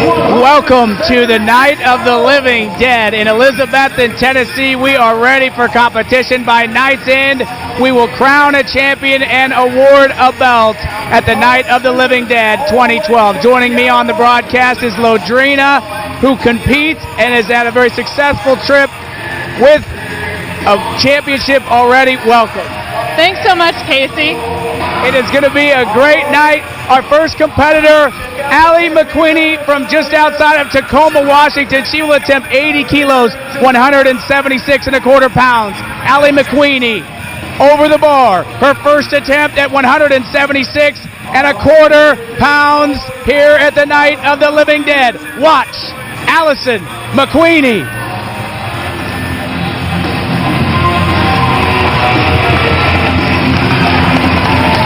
Welcome to the Night of the Living Dead in Elizabethton, Tennessee. We are ready for competition. By night's end, we will crown a champion and award a belt at the Night of the Living Dead 2012. Joining me on the broadcast is Lodrina, who competes and has had a very successful trip with a championship already. Welcome. Thanks so much, Casey. It is going to be a great night. Our first competitor, Allie McQueenie from just outside of Tacoma, Washington. She will attempt 80 kilos, 176 and a quarter pounds. Allie McQueenie over the bar. Her first attempt at 176 and a quarter pounds here at the Night of the Living Dead. Watch Allison McQueenie.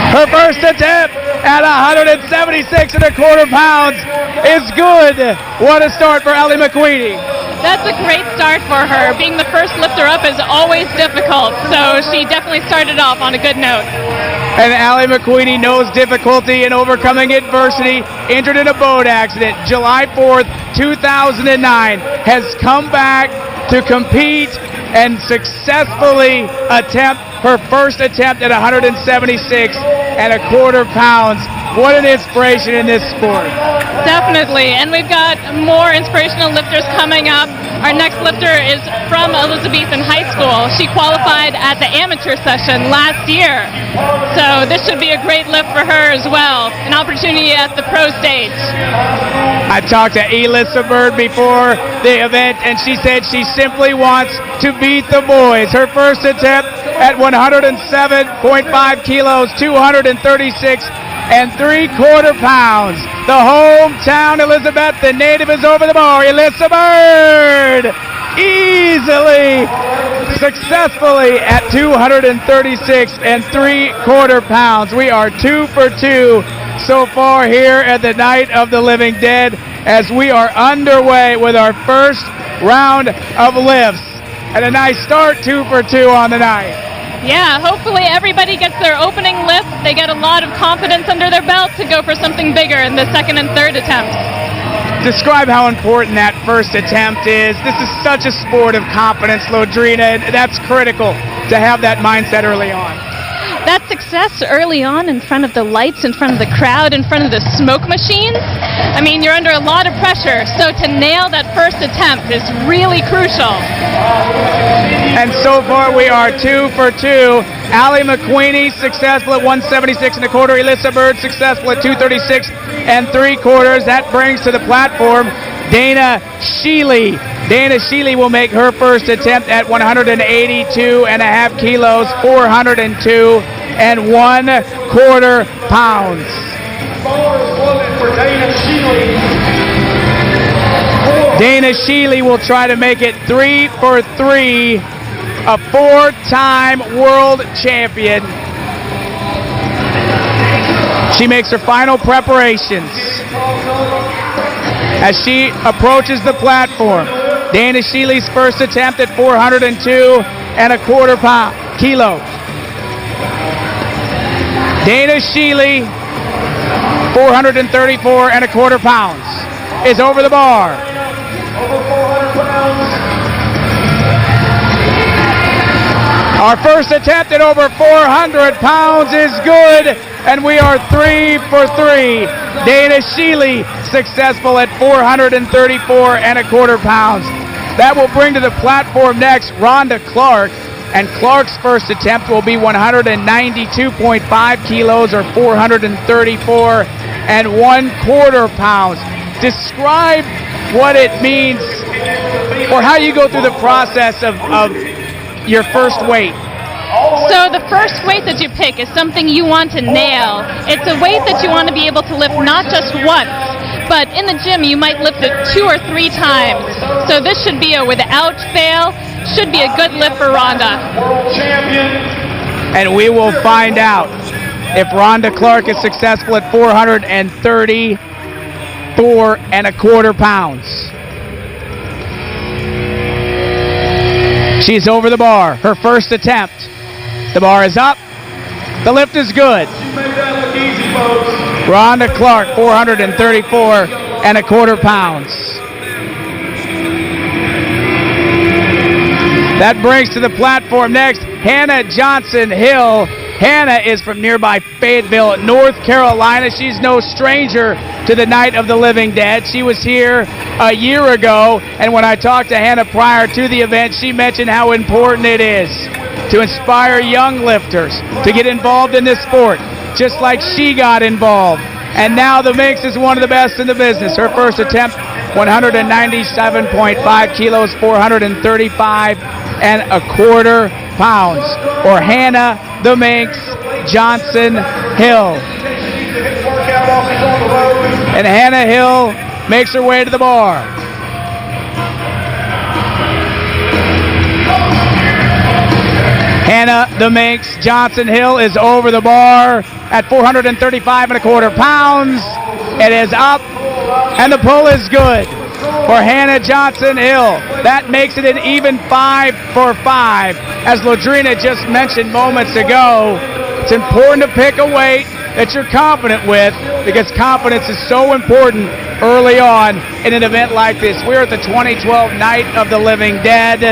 Her first attempt at 176 and a quarter pounds is good. What a start for Allie McQueenie. That's a great start for her. Being the first lifter up is always difficult, so she definitely started off on a good note. And Allie McQueenie knows difficulty in overcoming adversity. Injured in a boat accident July 4th, 2009, has come back to compete and successfully attempt her first attempt at 176 and a quarter pounds. What an inspiration in this sport. Definitely, and we've got more inspirational lifters coming up. Our next lifter is from Elizabethton High School. She qualified at the amateur session last year. So this should be a great lift for her as well. An opportunity at the pro stage. I talked to Elissa Bird before the event, and she said she simply wants to beat the boys. Her first attempt at 107.5 kilos, 236 and 3/4 pounds. The hometown Elizabeth, the native is over the bar. Elissa Bird easily, successfully at 236 and 3/4 pounds. We are 2 for 2 so far here at the Night of the Living Dead as we are underway with our first round of lifts. And a nice start, 2 for 2 on the night. Yeah, hopefully everybody gets their opening lift. They get a lot of confidence under their belt to go for something bigger in the second and third attempts. Describe how important that first attempt is. This is such a sport of confidence, Lodrina, and that's critical to have that mindset early on. That success early on in front of the lights, in front of the crowd, in front of the smoke machines, I mean, you're under a lot of pressure, so to nail that first attempt is really crucial. And so far we are 2 for 2. Allie McQueenie successful at 176 and a quarter. Elissa Bird successful at 236 and 3/4. That brings to the platform Dana Sheely. Dana Sheely will make her first attempt at 182 and a half kilos, 402 and 1/4 pounds. Dana Sheely will try to make it 3 for 3, a 4-time world champion. She makes her final preparations as she approaches the platform. Dana Sheely's first attempt at 402 and a quarter kilos. Dana Sheely, 434 and a quarter pounds, is over the bar. Over 400 pounds. Our first attempt at over 400 pounds is good, and we are 3 for 3. Dana Sheely successful at 434 and a quarter pounds. That will bring to the platform next Rhonda Clark, and Clark's first attempt will be 192.5 kilos or 434 and 1/4 pounds. Describe what it means or how you go through the process of your first weight. So the first weight that you pick is something you want to nail. It's a weight that you want to be able to lift not just once, but in the gym you might lift it 2 or 3 times. So this should be a without fail, should be a good lift for Rhonda. World champion. And we will find out if Rhonda Clark is successful at 434 and a quarter pounds. She's over the bar. Her first attempt. The bar is up. The lift is good. Rhonda Clark, 434 101.25 pounds. That brings to the platform next Hannah Johnson Hill. Hannah is from nearby Fayetteville, North Carolina. She's no stranger to the Night of the Living Dead. She was here a year ago, and when I talked to Hannah prior to the event, she mentioned how important it is to inspire young lifters to get involved in this sport, just like she got involved. And now the Minx is one of the best in the business. Her first attempt, 197.5 kilos, 435.25 pounds. Or Hannah the Minx Johnson Hill. And Hannah Hill makes her way to the bar. Hannah the Minx Johnson Hill is over the bar at 435.25 pounds. It is up, and the pull is good for Hannah Johnson Hill. That makes it an even 5 for 5. As Lodrina just mentioned moments ago, it's important to pick a weight that you're confident with, because confidence is so important early on in an event like this. We're at the 2012 Night of the Living Dead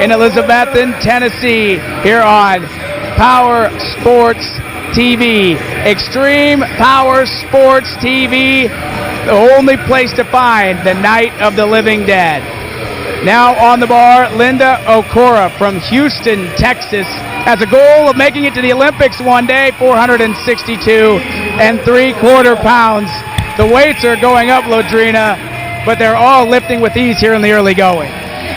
in Elizabethton, Tennessee, here on Power Sports TV. Extreme Power Sports TV, the only place to find the Night of the Living Dead. Now on the bar, Linda Okora from Houston, Texas, has a goal of making it to the Olympics one day, 462.75 pounds. The weights are going up, Lodrina, but they're all lifting with ease here in the early going.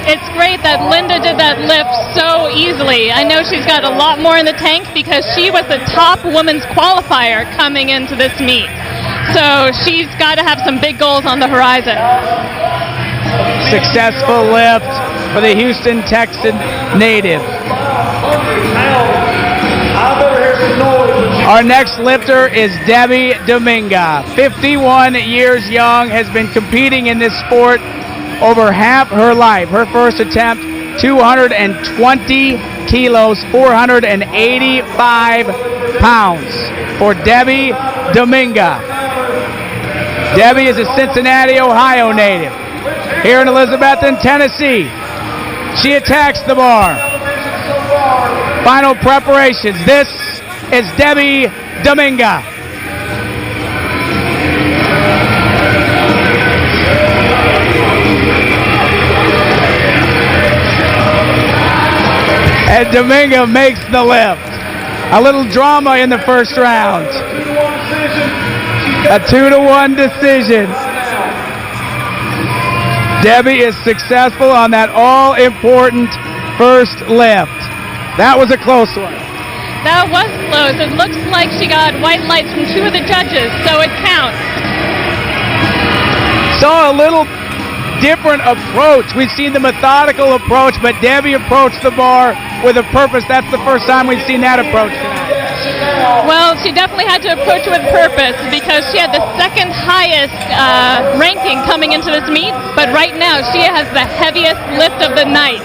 It's great that Linda did that lift so easily. I know she's got a lot more in the tank because she was the top women's qualifier coming into this meet. So she's got to have some big goals on the horizon. Successful lift for the Houston Texan native. Our next lifter is Debbie Dominga. 51 years young, has been competing in this sport over half her life. Her first attempt, 220 kilos, 485 pounds for Debbie Dominga. Debbie is a Cincinnati, Ohio native. Here in Elizabethton, Tennessee, she attacks the bar. Final preparations. This is Debbie Dominga. And Dominga makes the lift. A little drama in the first round. A 2-1 decision. Debbie is successful on that all-important first lift. That was a close one. That was close. It looks like she got white lights from 2 of the judges, so it counts. Saw a little different approach. We've seen the methodical approach, but Debbie approached the bar with a purpose. That's the first time we've seen that approach tonight. Well, she definitely had to approach with purpose because she had the second highest ranking coming into this meet, but right now she has the heaviest lift of the night.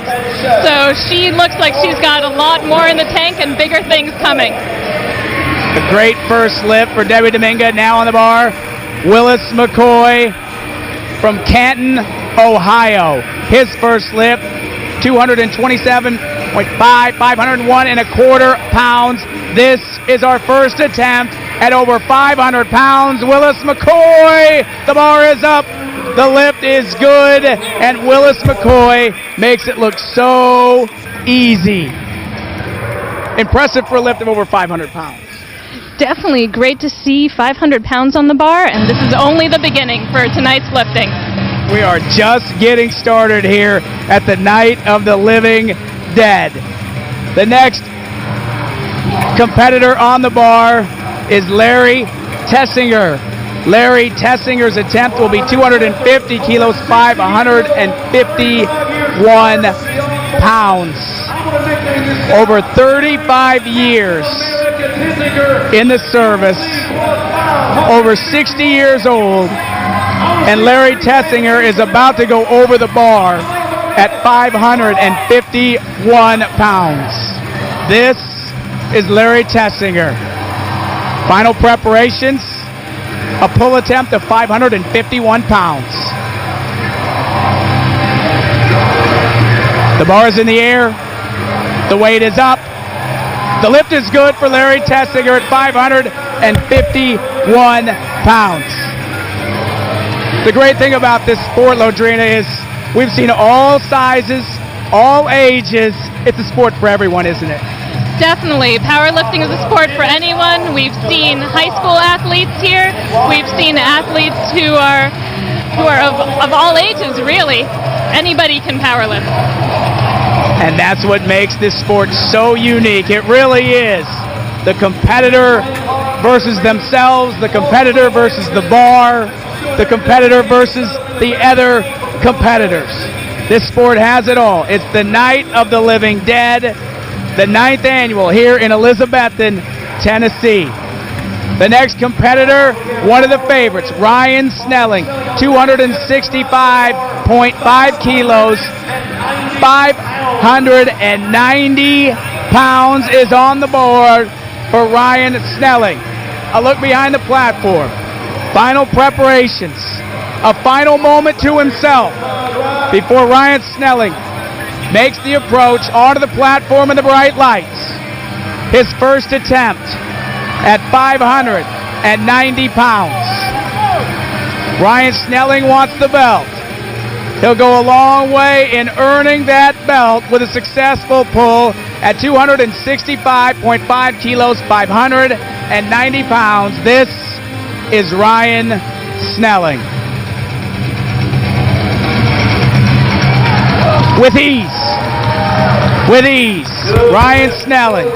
So she looks like she's got a lot more in the tank and bigger things coming. A great first lift for Debbie Dominga. Now on the bar, Willis McCoy from Canton, Ohio. His first lift, 227.5, 501.25 pounds. This is our first attempt at over 500 pounds. Willis McCoy, the bar is up. The lift is good, and Willis McCoy makes it look so easy. Impressive for a lift of over 500 pounds. Definitely great to see 500 pounds on the bar, and this is only the beginning for tonight's lifting. We are just getting started here at the Night of the Living Dead. The next competitor on the bar is Larry Tessinger. Larry Tessinger's attempt will be 250 kilos, 551 pounds. Over 35 years in the service, over 60 years old, and Larry Tessinger is about to go over the bar at 551 pounds. This is Larry Tessinger. Final preparations. a pull attempt of 551 pounds. The bar is in the air. The weight is up. The lift is good for Larry Tessinger at 551 pounds. The great thing about this sport, Lodrina, is we've seen all sizes, all ages. It's a sport for everyone, isn't it? Definitely. Powerlifting is a sport for anyone. We've seen high school athletes here. We've seen athletes who are of all ages, really. Anybody can powerlift. And that's what makes this sport so unique. It really is. The competitor versus themselves, the competitor versus the bar, the competitor versus the other competitors. This sport has it all. It's the Night of the Living Dead, the 9th annual here in Elizabethton, Tennessee. The next competitor, one of the favorites, Ryan Snelling, 265.5 kilos, 590 pounds is on the board for Ryan Snelling. A look behind the platform. Final preparations. A final moment to himself before Ryan Snelling makes the approach onto the platform in the bright lights. His first attempt at 590 pounds. Ryan Snelling wants the belt. He'll go a long way in earning that belt with a successful pull at 265.5 kilos, 590 pounds. This is Ryan Snelling. With ease, Ryan Snelling,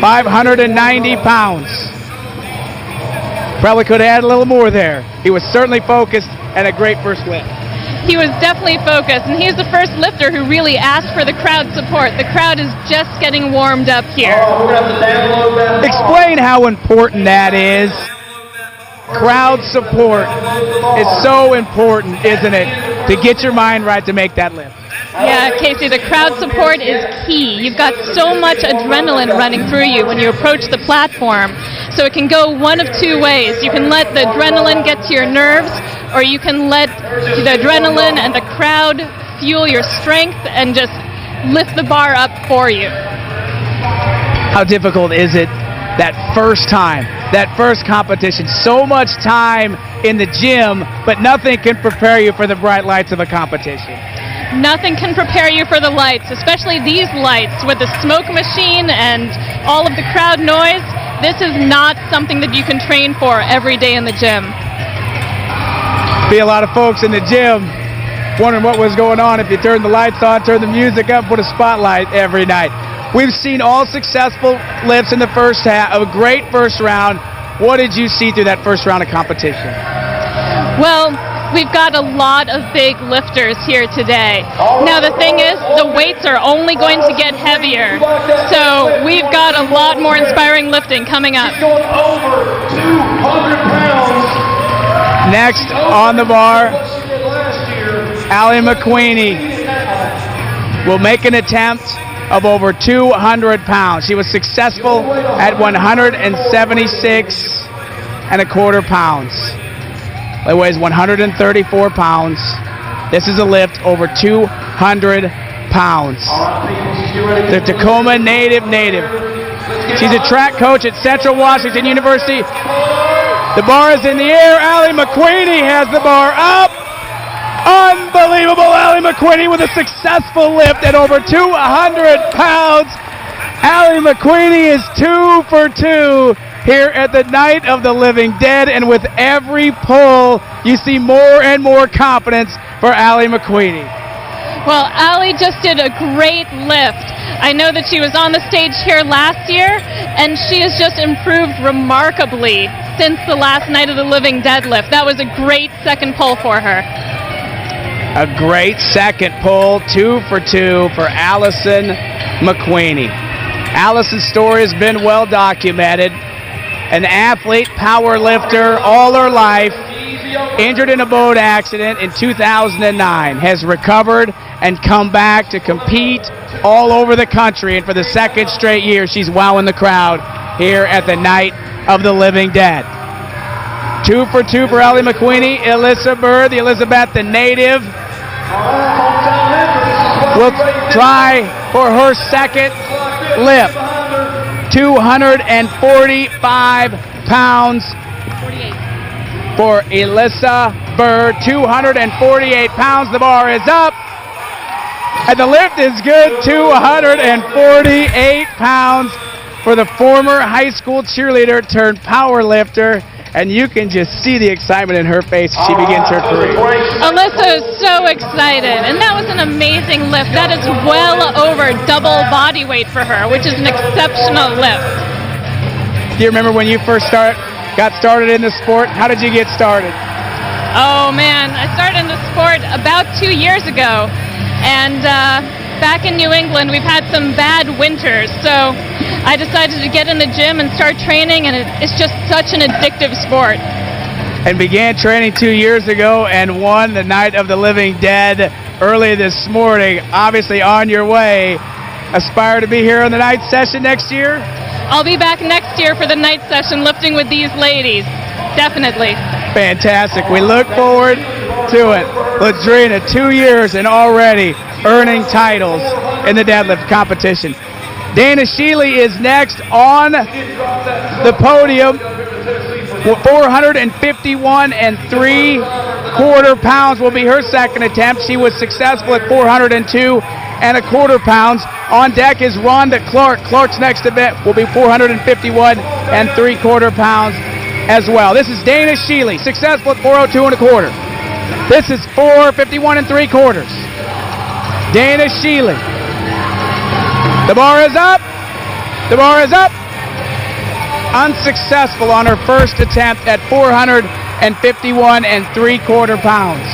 590 pounds. Probably could have had a little more there. He was certainly focused and a great first lift. He was definitely focused, and he's the first lifter who really asked for the crowd support. The crowd is just getting warmed up here. Explain how important that is. Crowd support is so important, isn't it, to get your mind right to make that lift? Yeah, Casey, the crowd support is key. You've got so much adrenaline running through you when you approach the platform. So it can go one of two ways. You can let the adrenaline get to your nerves, or you can let the adrenaline and the crowd fuel your strength and just lift the bar up for you. How difficult is it that first time, that first competition? So much time in the gym, but nothing can prepare you for the bright lights of a competition. Nothing can prepare you for the lights, especially these lights with the smoke machine and all of the crowd noise. This is not something that you can train for every day in the gym. Be a lot of folks in the gym wondering what was going on if you turned the lights on, turned the music up, put a spotlight every night. We've seen all successful lifts in the first half, a great first round. What did you see through that first round of competition? Well, we've got a lot of big lifters here today. Now the thing is, the weights are only going to get heavier. So we've got a lot more inspiring lifting coming up. Next on the bar, Allie McQueenie will make an attempt of over 200 pounds. She was successful at 176.25 pounds. It weighs 134 pounds. This is a lift over 200 pounds. The Tacoma native. She's a track coach at Central Washington University. The bar is in the air. Allie McQueenie has the bar up. Unbelievable. Allie McQueenie with a successful lift at over 200 pounds. Allie McQueenie is 2 for 2 here at the Night of the Living Dead, and with every pull, you see more and more confidence for Allie McQueenie. Well, Allie just did a great lift. I know that she was on the stage here last year, and she has just improved remarkably since the last Night of the Living Dead lift. That was a great second pull for her. A great second pull, 2 for 2 for Allison McQueenie. Allison's story has been well documented. An athlete, power lifter all her life, injured in a boat accident in 2009, has recovered and come back to compete all over the country, and for the second straight year she's wowing the crowd here at the Night of the Living Dead. 2 for 2 for Ellie McQueenie. Alyssa Bird, the Elizabeth, the native, will try for her second lift. 245 pounds for Alyssa Bird. 248 pounds. The bar is up. And the lift is good. 248 pounds for the former high school cheerleader turned power lifter. And you can just see the excitement in her face as she begins her career. Alyssa is so excited, and that was an amazing lift. That is well over double body weight for her, which is an exceptional lift. Do you remember when you first got started in the sport? How did you get started? Oh man, I started in the sport about 2 years ago, and back in New England we've had some bad winters, so I decided to get in the gym and start training, and it's just such an addictive sport. And began training 2 years ago and won the Night of the Living Dead early this morning. Obviously on your way. Aspire to be here on the night session next year? I'll be back next year for the night session lifting with these ladies. Definitely. Fantastic. We look forward to it. Ladrina, 2 years and already earning titles in the deadlift competition. Dana Sheely is next on the podium. 451 3/4 pounds will be her second attempt. She was successful at 402 1/4 pounds. On deck is Rhonda Clark. Clark's next event will be 451 3/4 pounds as well. This is Dana Sheely, successful at 402 1/4. This is 451 3/4. Dana Sheely. The bar is up. The bar is up. Unsuccessful on her first attempt at 451 3/4 pounds.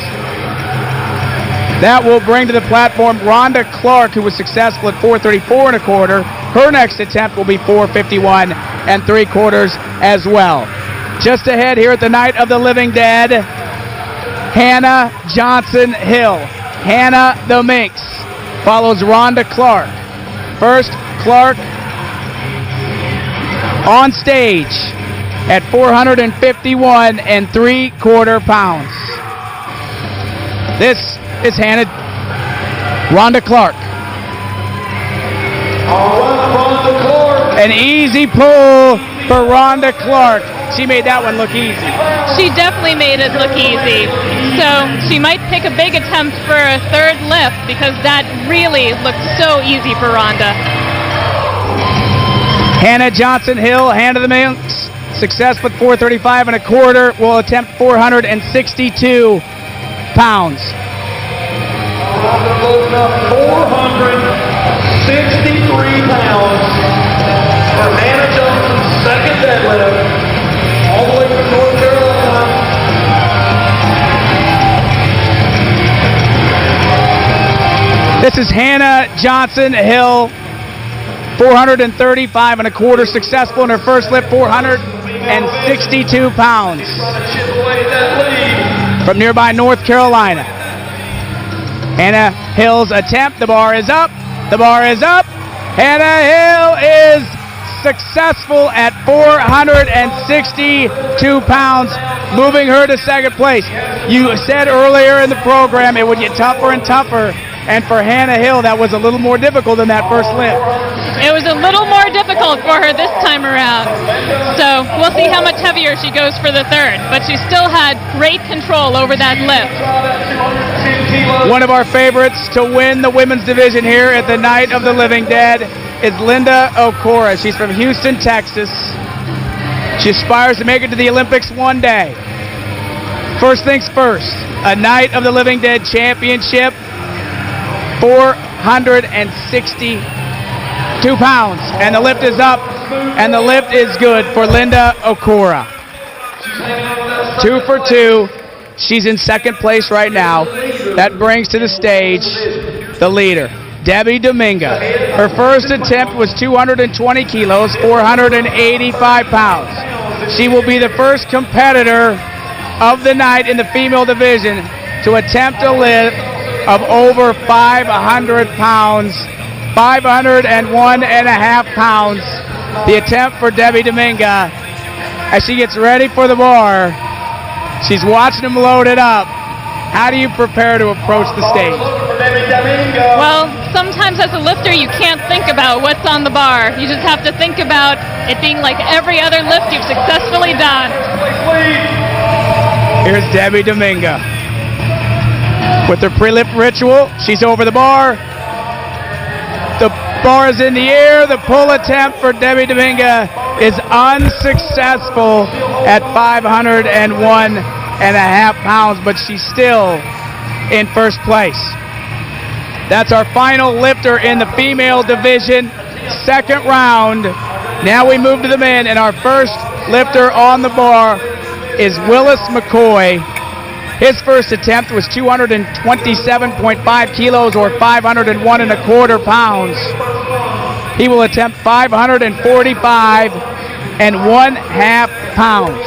That will bring to the platform Rhonda Clark, who was successful at 434 1/4. Her next attempt will be 451 3/4 as well. Just ahead here at the Night of the Living Dead, Hannah Johnson Hill. Hannah the Minx follows Rhonda Clark. First, Clark on stage at 451 3/4 pounds. This is Hannah, Rhonda Clark. An easy pull for Rhonda Clark. She made that one look easy. She definitely made it look easy. So she might pick a big attempt for a third lift because that really looked so easy for Rhonda. Hannah Johnson Hill, Hannah the Minx, success with 435 1/4, will attempt 462 pounds. 463 pounds for Hannah Johnson's second deadlift, all the way from North Carolina. This is Hannah Johnson Hill, 435 1/4, successful in her first lift, 462 pounds. From nearby North Carolina. Hannah Hill's attempt, the bar is up, the bar is up. Hannah Hill is successful at 462 pounds, moving her to second place. You said earlier in the program it would get tougher and tougher, and for Hannah Hill that was a little more difficult than that first lift. It was a little more difficult for her this time around. So we'll see how much heavier she goes for the third, but she still had great control over that lift. One of our favorites to win the women's division here at the Night of the Living Dead is Linda Okora. She's from Houston, Texas. She aspires to make it to the Olympics one day. First things first, a Night of the Living Dead championship, 462 pounds, and the lift is up, and the lift is good for Linda Okora. 2 for 2. She's in second place right now. That brings to the stage the leader, Debbie Dominga. Her first attempt was 220 kilos, 485 pounds. She will be the first competitor of the night in the female division to attempt a lift of over 500 pounds, 501.5 pounds. The attempt for Debbie Dominga as she gets ready for the bar. She's watching him load it up. How do you prepare to approach the stage? Well, sometimes as a lifter, you can't think about what's on the bar. You just have to think about it being like every other lift you've successfully done. Here's Debbie Dominga. With her pre-lift ritual, she's over the bar. The bar is in the air. The pull attempt for Debbie Dominga is unsuccessful at 501.5 pounds, but she's still in first place. That's our final lifter in the female division, second round. Now we move to the men, and our first lifter on the bar is Willis McCoy. His first attempt was 227.5 kilos or 501.25 pounds. He will attempt 545.5 pounds.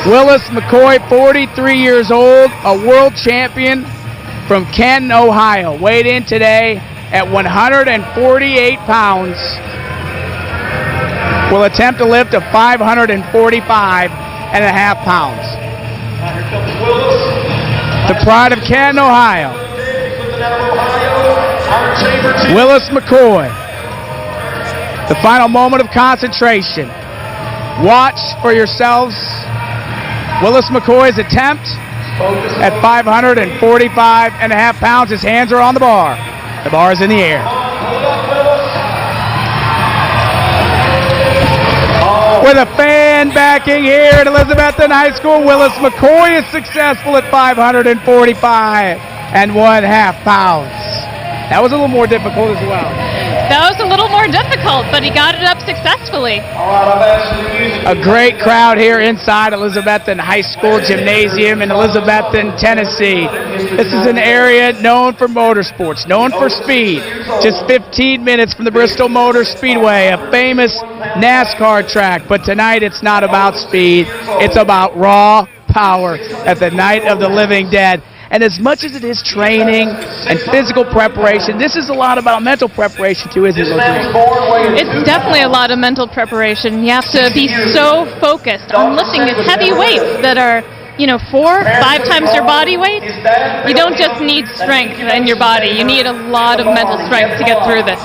Willis McCoy, 43 years old, a world champion from Canton, Ohio. Weighed in today at 148 pounds. Will attempt to lift to 545.5 pounds. The pride of Canton, Ohio. Willis McCoy. The final moment of concentration. Watch for yourselves. Willis McCoy's attempt at 545.5 pounds. His hands are on the bar. The bar is in the air. With a fan backing here at Elizabethton High School, Willis McCoy is successful at 545.5 pounds. That was a little more difficult as well. That was a little more difficult, but he got it up successfully. A great crowd here inside Elizabethton High School Gymnasium in Elizabethton, Tennessee. This is an area known for motorsports, known for speed. Just 15 minutes from the Bristol Motor Speedway, a famous NASCAR track. But tonight it's not about speed, it's about raw power at the Night of the Living Dead. And as much as it is training and physical preparation, this is a lot about mental preparation too, isn't it? It's definitely a lot of mental preparation. You have to be so focused on lifting these heavy weights that are, 4, 5 times your body weight. You don't just need strength in your body. You need a lot of mental strength to get through this.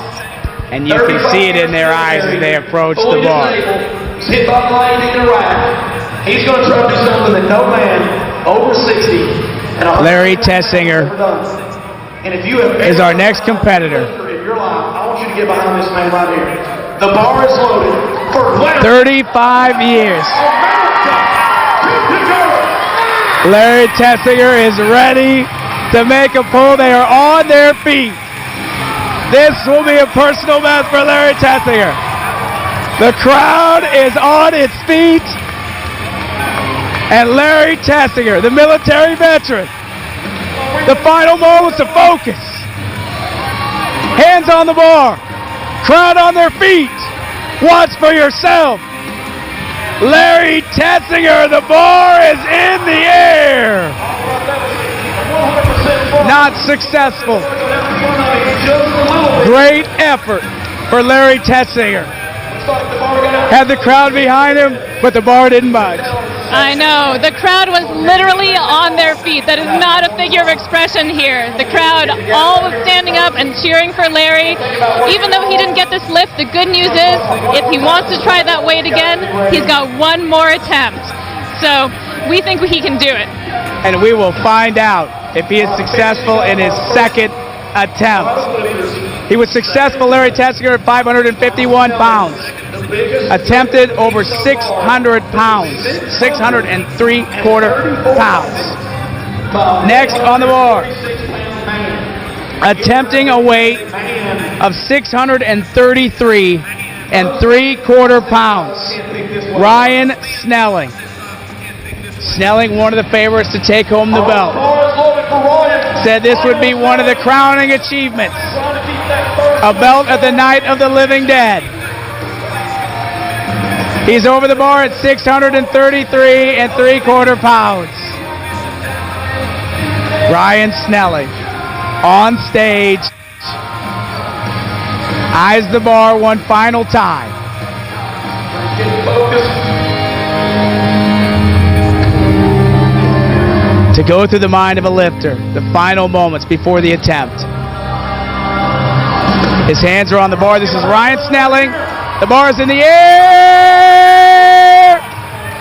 And you can see it in their eyes as they approach the bar. Hit by the line in the right. He's going to try to do something that no man over 60 Larry Tessinger is our next competitor. In your life, I want you to get behind this man right here. The bar is loaded for 35 years. Larry Tessinger is ready to make a pull. They are on their feet. This will be a personal best for Larry Tessinger. The crowd is on its feet. And Larry Tessinger, the military veteran, the final moments of focus. Hands on the bar, crowd on their feet. Watch for yourself. Larry Tessinger, the bar is in the air. Not successful. Great effort for Larry Tessinger. Had the crowd behind him, but the bar didn't budge. I know. The crowd was literally on their feet. That is not a figure of expression here. The crowd all was standing up and cheering for Larry. Even though he didn't get this lift, the good news is if he wants to try that weight again, he's got one more attempt. So we think he can do it. And we will find out if he is successful in his second attempt. He was successful, Larry Tessinger, at 551 pounds. Attempted over 600 pounds, 603.25 pounds. Next on the bar, attempting a weight of 633.75 pounds, Ryan Snelling. Snelling, one of the favorites to take home the belt. Said this would be one of the crowning achievements. A belt at the Night of the Living Dead. He's over the bar at 633.75 pounds. Ryan Snelling on stage. Eyes the bar one final time. to go through the mind of a lifter, the final moments before the attempt. His hands are on the bar. This is Ryan Snelling. The bar is in the air.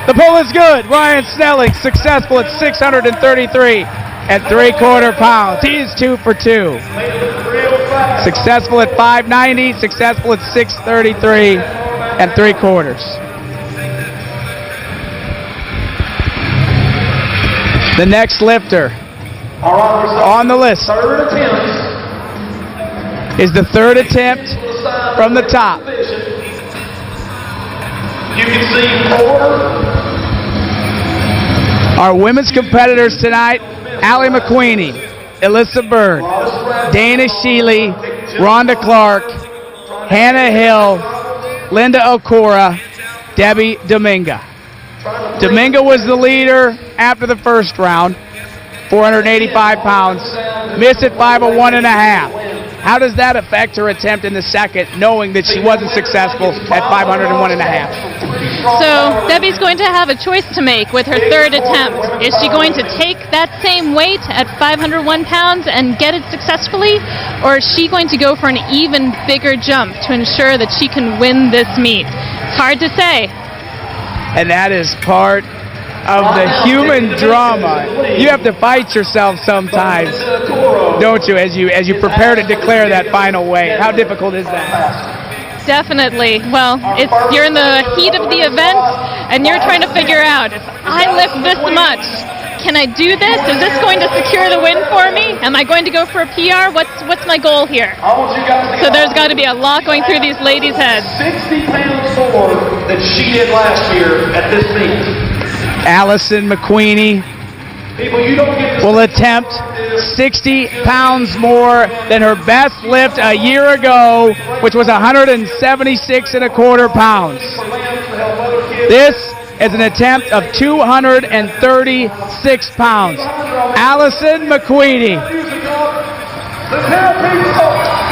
The pull is good. Ryan Snelling successful at 633 and 3/4 pounds. He is 2 for 2. Successful at 590, successful at 633 and 3/4. The next lifter on the list is the third attempt from the top. You can see 4. Our women's competitors tonight: Allie McQueenie, Alyssa Bird, Dana Sheely, Rhonda Clark, Hannah Hill, Linda Okora, Debbie Dominga. Dominga was the leader after the first round, 485 pounds, missed at 501.5. How does that affect her attempt in the second, knowing that she wasn't successful at 501.5? So Debbie's going to have a choice to make with her third attempt. Is she going to take that same weight at 501 pounds and get it successfully, or is she going to go for an even bigger jump to ensure that she can win this meet? Hard to say. And that is part of the human drama. You have to fight yourself sometimes, don't you, as you prepare to declare that final weight? How difficult is that? Definitely. Well, you're in the heat of the event, and you're trying to figure out, if I lift this much, can I do this? Is this going to secure the win for me? Am I going to go for a PR? What's my goal here? So there's got to be a lot going through these ladies' heads. 60 pounds more than she did last year at this meet. Allison McQueenie will attempt 60 pounds more than her best lift a year ago, which was 176.25 pounds. This is an attempt of 236 pounds. Allison McQueenie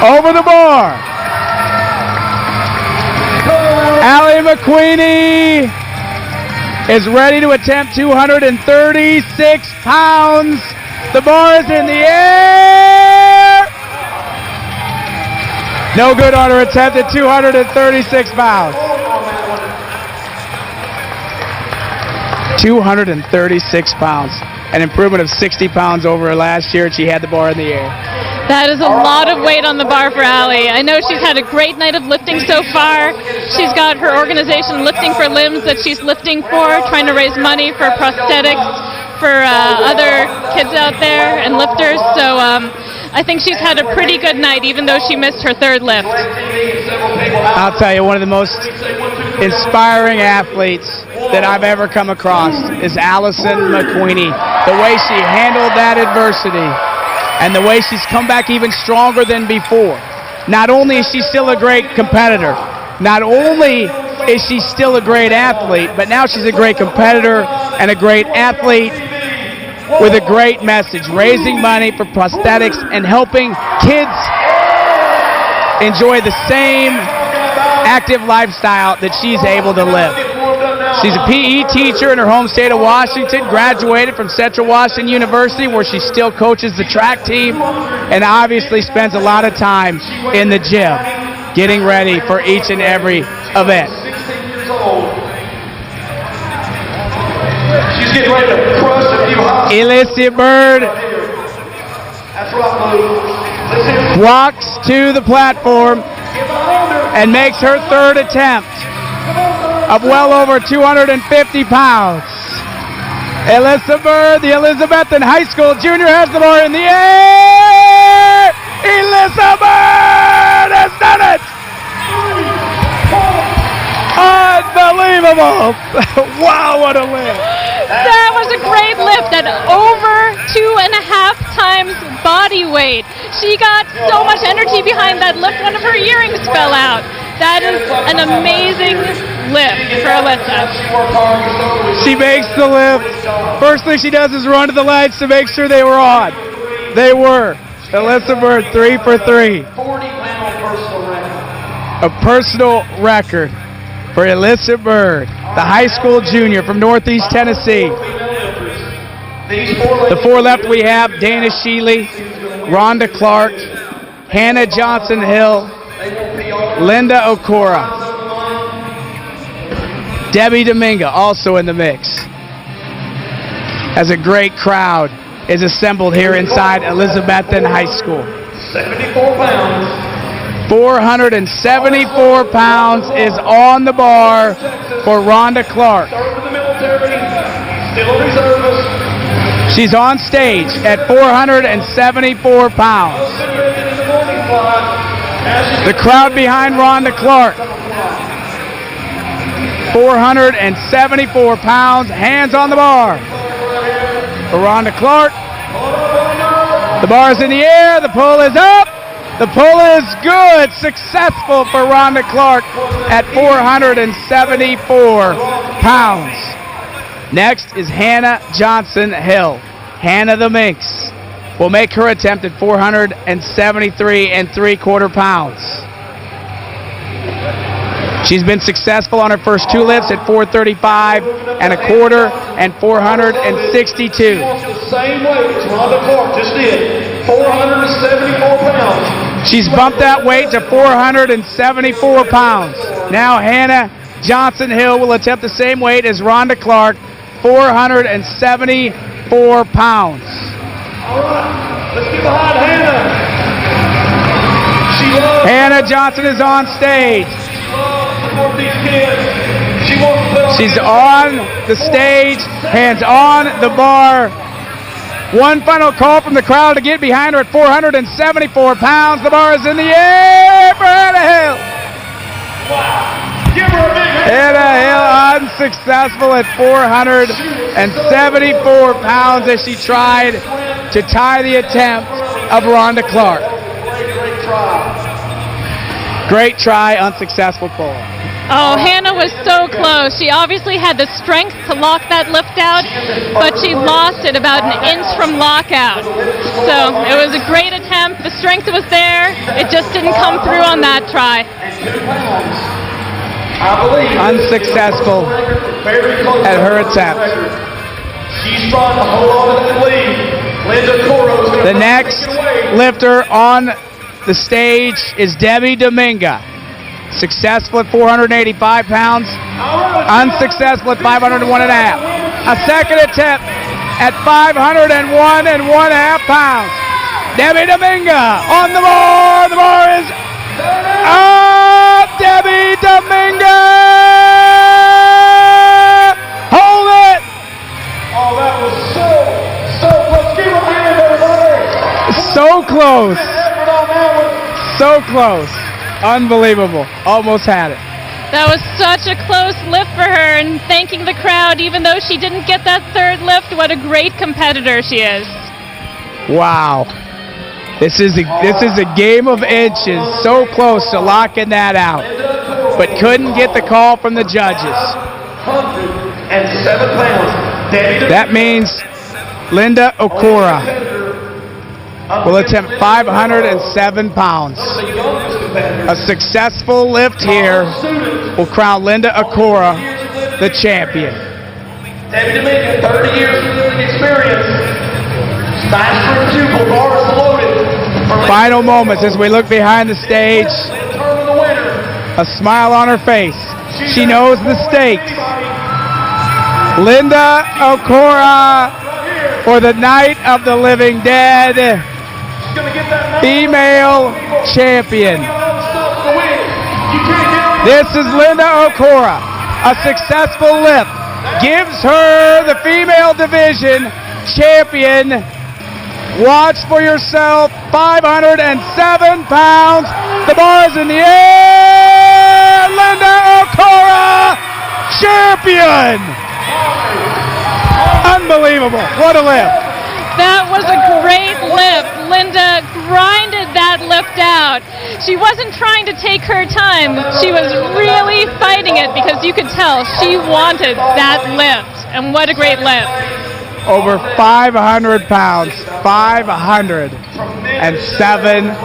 over the bar. Allie McQueenie is ready to attempt 236 pounds. The bar is in the air. No good on her attempt at 236 pounds. 236 pounds. An improvement of 60 pounds over her last year, and she had the bar in the air. That is a lot of weight on the bar for Allie. I know she's had a great night of lifting so far. She's got her organization Lifting for Limbs that she's lifting for, trying to raise money for prosthetics for other kids out there and lifters. So I think she's had a pretty good night, even though she missed her third lift. I'll tell you, one of the most inspiring athletes that I've ever come across is Allison McQueenie. The way she handled that adversity and the way she's come back even stronger than before. Not only is she still a great competitor, not only is she still a great athlete, but now she's a great competitor and a great athlete with a great message, raising money for prosthetics and helping kids enjoy the same active lifestyle that she's able to live. She's a PE teacher in her home state of Washington, graduated from Central Washington University, where she still coaches the track team, and obviously spends a lot of time in the gym getting ready for each and every event. 16 years old. She's getting ready to crush a few high. Alyssa Bird That's right, Lou. walks to the platform and makes her third attempt of well over 250 pounds. Alyssa Bird, the Elizabethan High School junior, has the bar in the air. Alyssa Bird has done it. Unbelievable. Wow, what a lift. That was a great lift at over 2.5 times body weight. She got so much energy behind that lift, one of her earrings fell out. That is an amazing lift for Alyssa. She makes the lift. First thing she does is run to the lights to make sure they were on. They were. Alyssa Bird, 3 for 3. 40-pound personal record. A personal record for Alyssa Bird, the high school junior from Northeast Tennessee. The four left we have Dana Sheely, Rhonda Clark, Hannah Johnson-Hill, Linda Okora. Debbie Dominga also in the mix. As a great crowd is assembled here inside Elizabethton High School. 74 pounds. 474 pounds is on the bar for Rhonda Clark. Served in the military, still a reservist. She's on stage at 474 pounds. The crowd behind Rhonda Clark. 474 pounds, hands on the bar. For Rhonda Clark. The bar is in the air, the pull is up. The pull is good, successful for Rhonda Clark at 474 pounds. Next is Hannah Johnson-Hill. Hannah the Minx will make her attempt at 473 3/4 pounds. She's been successful on her first two lifts at 435 1/4 and 462. The same weight as Rhonda Clark just did, 474 pounds. She's bumped that weight to 474 pounds. Now Hannah Johnson-Hill will attempt the same weight as Rhonda Clark, 474 pounds. All right, let's get behind Hannah. She loves Hannah Johnson is on stage. these kids. She wants to put She's on the stage, hands on the bar. One final call from the crowd to get behind her at 474 pounds. The bar is in the air for Hannah Hill. Give her a big hand. Hannah Hill unsuccessful at 474 pounds as she tried to tie the attempt of Rhonda Clark. Great try. Great try, unsuccessful pull. Oh, Hannah was so close. She obviously had the strength to lock that lift out, but she lost it about an inch from lockout. So it was a great attempt. The strength was there. It just didn't come through on that try. I believe Unsuccessful very close at her to attempt. record. She's trying to hold on to that lead. Linda Coro's going to The next lifter on the stage is Debbie Dominga. Successful at 485 pounds, unsuccessful at 501 1/2. A second attempt at 501 1/2 pounds. Debbie Dominga on the bar. The bar is up. Debbie Dominga. Hold it. Oh, that was so close. Give her a hand, everybody. So close. Effort on that one. So close. Unbelievable. Almost had it. That was such a close lift for her, and thanking the crowd, even though she didn't get that third lift, what a great competitor she is. Wow. This is a game of inches. So close to locking that out, but couldn't get the call from the judges. 107 pounds. That means Linda Okora will attempt 507 pounds. A successful lift here will crown Linda Okora the champion. Debbie Dominga, 30 years of living experience. Master of pupil, bar is loaded. Final moments as we look behind the stage. A smile on her face. She knows the stakes. Linda Okora for the Night of the Living Dead female champion. This is Linda Okora. A successful lift gives her the female division champion. Watch for yourself. 507 pounds. The bar's in the air. Linda Okora, champion. Unbelievable. What a lift. That was a great lift. Linda grinded that lift out. She wasn't trying to take her time. She was really fighting it because you could tell she wanted that lift. And what a great lift. Over 500 pounds. 507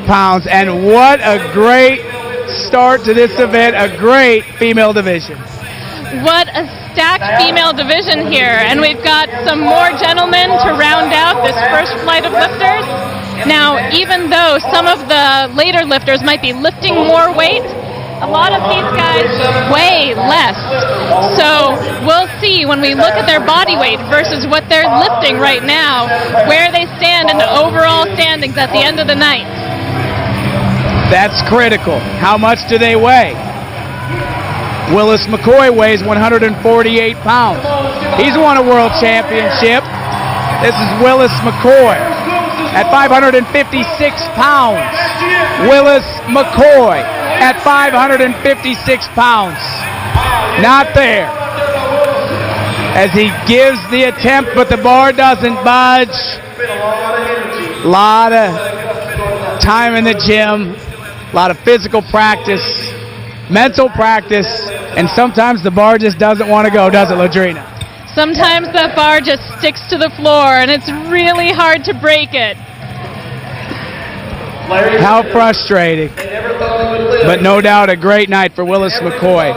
pounds. And what a great start to this event. A great female division. What a stacked female division here, and we've got some more gentlemen to round out this first flight of lifters. Now, even though some of the later lifters might be lifting more weight, a lot of these guys weigh less. So we'll see when we look at their body weight versus what they're lifting right now, where they stand in the overall standings at the end of the night. That's critical. How much do they weigh? Willis McCoy weighs 148 pounds. He's won a world championship. This is Willis McCoy at 556 pounds. Willis McCoy at 556 pounds. Not there. As he gives the attempt, but the bar doesn't budge. A lot of time in the gym, a lot of physical practice, mental practice, and sometimes the bar just doesn't want to go, does it, Ladrina? Sometimes that bar just sticks to the floor, and it's really hard to break it. How frustrating. But no doubt a great night for Willis McCoy.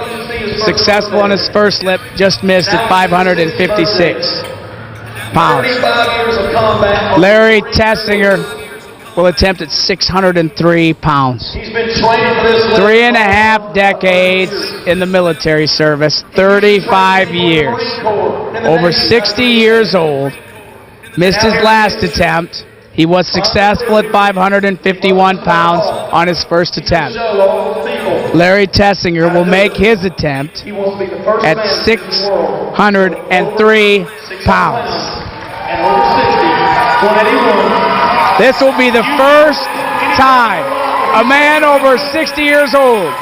Successful on his first lip, just missed at 556 pounds. Larry Tessinger will attempt at 603 pounds. 3.5 decades in the military service, 35 years. Over 60 years old. Missed his last attempt. He was successful at 551 pounds on his first attempt. Larry Tessinger will make his attempt at 603 pounds. This will be the first time a man over 60 years old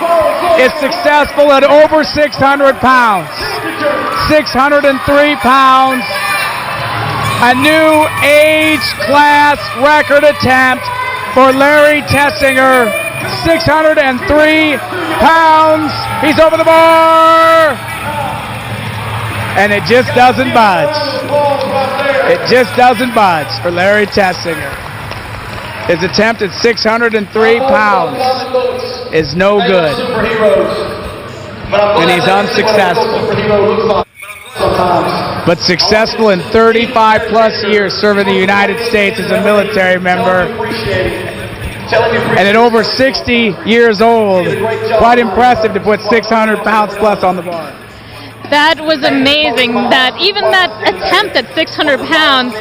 is successful at over 600 pounds. 603 pounds. A new age class record attempt for Larry Tessinger. 603 pounds. He's over the bar. And it just doesn't budge. It just doesn't budge for Larry Tessinger. His attempt at 603 pounds is no good. And he's unsuccessful. But successful in 35 plus years serving the United States as a military member. And at over 60 years old, quite impressive to put 600 pounds plus on the bar. That was amazing. That even that attempt at 600 pounds,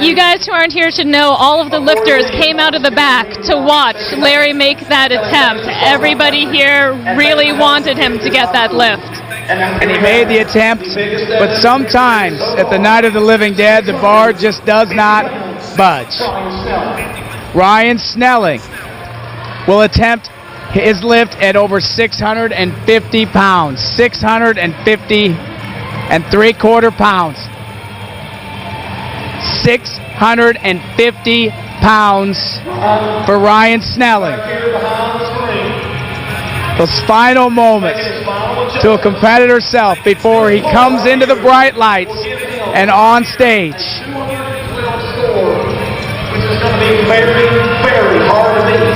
you guys who aren't here should know all of the lifters came out of the back to watch Larry make that attempt. Everybody here really wanted him to get that lift. And he made the attempt, but sometimes at the Night of the Living Dead, the bar just does not budge. Ryan Snelling will attempt his lift at over 650 pounds. 650 and 3/4 pounds. 650 pounds for Ryan Snelling. Those final moments to a competitor's self before he comes into the bright lights and on stage. Which is going to be very, very hard to beat.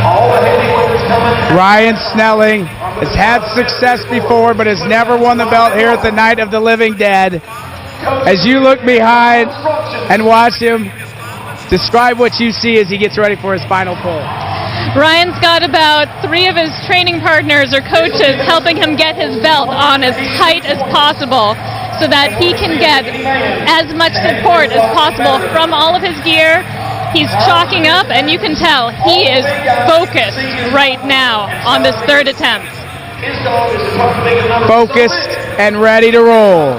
All the heavyweights coming. Ryan Snelling has had success before, but has never won the belt here at the Night of the Living Dead. As you look behind and watch him, describe what you see as he gets ready for his final pull. Ryan's got about 3 of his training partners or coaches helping him get his belt on as tight as possible so that he can get as much support as possible from all of his gear. He's chalking up, and you can tell he is focused right now on this third attempt. Focused and ready to roll.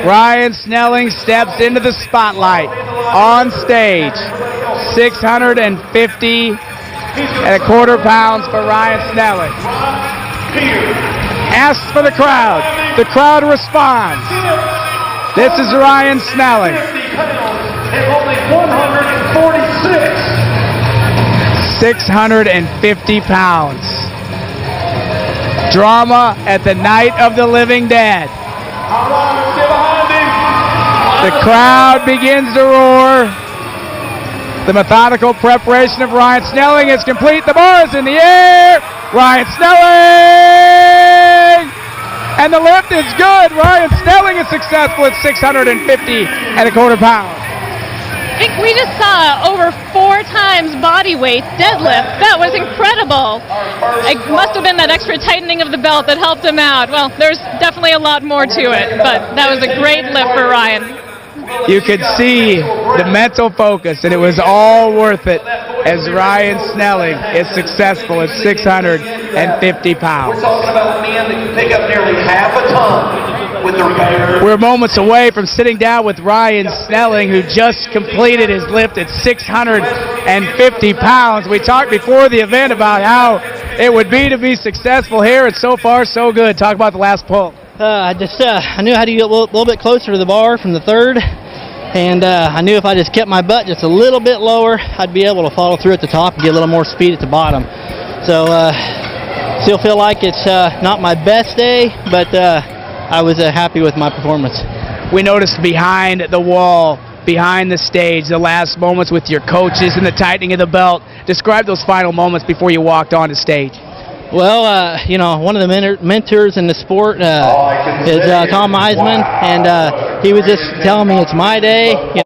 Ryan Snelling steps into the spotlight on stage. 650.25 pounds for Ryan Snelling. Asks for the crowd. The crowd responds. This is Ryan Snelling. 650 pounds. Drama at the Night of the Living Dead. The crowd begins to roar. The methodical preparation of Ryan Snelling is complete. The bar is in the air. Ryan Snelling And the lift is good. Ryan Snelling is successful at 650 and a quarter pounds. I think we just saw over 4 times body weight deadlift. That was incredible. It must have been that extra tightening of the belt that helped him out. Well, there's definitely a lot more to it, but that was a great lift for Ryan. You could see the mental focus, and it was all worth it as Ryan Snelling is successful at 650 pounds. We're talking about men that can pick up nearly half a ton with their bare. We're moments away from sitting down with Ryan Snelling, who just completed his lift at 650 pounds. We talked before the event about how it would be to be successful here, and so far so good. Talk about the last pull. I knew how to get a little bit closer to the bar from the third, and I knew if I just kept my butt just a little bit lower, I'd be able to follow through at the top and get a little more speed at the bottom. So still feel like it's not my best day, but I was happy with my performance. We noticed behind the wall, behind the stage, the last moments with your coaches and the tightening of the belt. Describe those final moments before you walked on the stage. Well, one of the mentors in the sport is Tom Eisman, and he was just telling me it's my day.